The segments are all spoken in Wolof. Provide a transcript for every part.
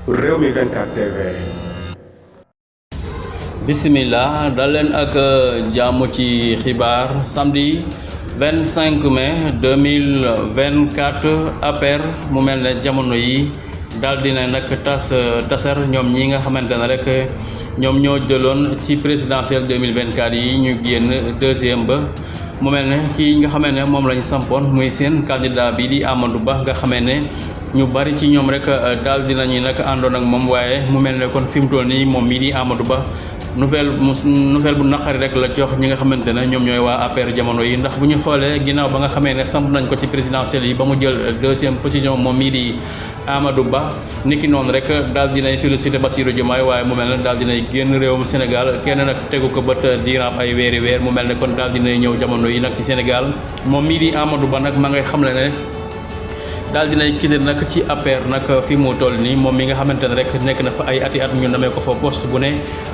Rewmi 24 TV. Bismillah dal leen ak jàmm ci xibaar samedi 25 mai 2024 APR mu mel ne jamono yi daal dina nag tasar ñoom ñi nga xamante ne rek ñoom ñoo jëloon ci présidentielle 2024 yi ñu génn deuxième ba mu mel ne kii nga xamee ne moom lañ sampoon muy seen candidat bi di Amadou Ba nga xamee ne ñu bari ci ñoom rek daal dinañu nag àndoon ak moom waaye mu mel ne kon fi mu toll nii moom mii di Amadou Ba nouvelle bu naqari rek la jox ñi nga xamante ne ñoom ñooy waa APR jamono yi ndax bu ñu xoolee ginnaaw ba nga xamee ne samp nañ ko ci présidentielle yi ba mu jël deuxième position moom mii di Amadou Ba niki noonu rek daal dinay félicité Bassirou Diomaye waaye mu mel ne daal dinay génn réewum Sénégal kenn nag tegu ko bët diiraam ay weeri weer mu mel ne kon daal dinay ñëw jamono yi nag ci Sénégal moom mii di Amadou Ba nag ma ngay xamle ne daal dinay quitté nag ci APR nag fi mu toll nii moom mi nga xamante ne rek nekk na fa ay ati at ñu namee ko fa poste bu ne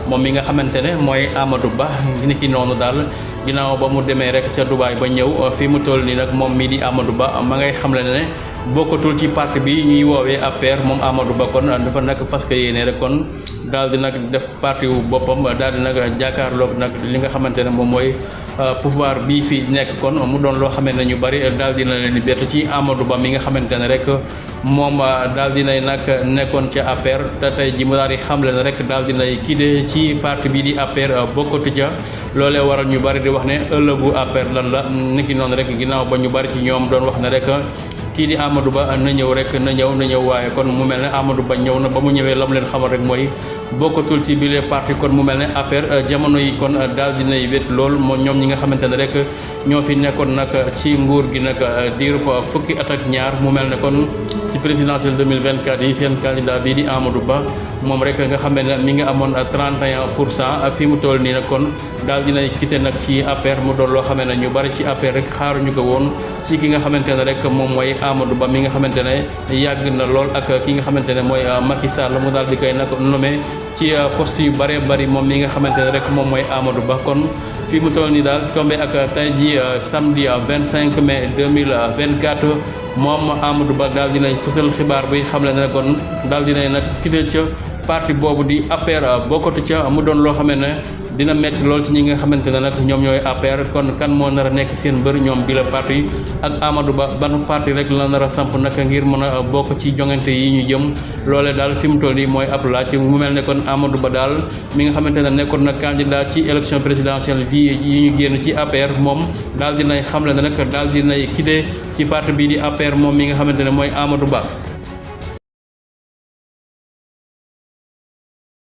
moom mi nga xamante ne mooy Amadou Ba ni ki noonu daal ginnaaw ba mu demee rek ca Dubaay ba ñëw fi mu toll nii nag moom mii di Amadou Ba ma ngay xamle ne bokkatul ci parti bi ñuy woowee APR moom Amadou Ba kon dafa nag fas yéene rek kon daal di nag def parti wu boppam daal di nag jàkkaarloog nag li nga xamante ne moom mooy pouvoir bii fi nekk kon mu doon loo xamante ne ñu bari daal dina leen di bett ci Amadou Ba mi nga xamante ne rek moom daal dinay nag nekkoon ca APR te tey ji mu daal di xamle ne rek daal dinay quitté ci parti bii di APR bokkatu ca loolee waral ñu bari di wax ne ëllëgu APR lan la niki noonu rek ginnaaw ba ñu bari ci ñoom doon wax ne rek kii di Amadou Ba na ñëw rek na ñëw waaye kon mu mel ne Amadou Ba ñëw na ba mu ñëwee la mu leen xamal rek mooy bokkatul ci bile parti kon mu mel ne APR jamono yi kon daal dinay wét lool moo ñoom ñi nga xamante ne rek ñoo fi nekkoon nag ci nguur gi nag diirub fukki at ak ñaar mu mel ne kon ci présidentielle 2024 yi seen candidat bii di Amadou Ba moom rek nga xam ne mi nga amoon 31% fi mu toll nii nag kon daal dinay quitté nag ci APR mu doon loo xamee ne ñu bari ci APR rek xaaruñu ko woon ci ki nga xamante ne rek moom mooy Amadou Ba mi nga xamante ne yàgg na lool ak ki nga xamante ne mooy Macky Sall mu daal di koy nag nommé ci poste yu bëree bëri moom mi nga xamante ne rek moom mooy Amadou Ba kon fii mu toll nii daal tombé ak tey ji samedi 25 mai 2024 moom Amadou Ba daal dinay fësal xibaar buy xamle ne kon daal dinay nag quitté ca parti boobu di APR bokkatu ca mu doon loo xamee ne dina metti lool ci ñi nga xamante ne nag ñoom ñooy APR kon kan moo nar a nekk seen mbër ñoom bi la parti ak Amadou Ba ban parti rek la nar a samp nag ngir mën a bokk ci jongante yi ñu jëm loole daal fi mu toll nii mooy ab laaj mu mel ne kon Amadou Ba daal mi nga xamante ne nekkoon na candidat ci élection présidentielle yi ñu génn ci APR moom daal dinay xamle ne nag daal dinay quitté ci parti bii di APR moom mi nga xamante ne mooy Amadou Ba.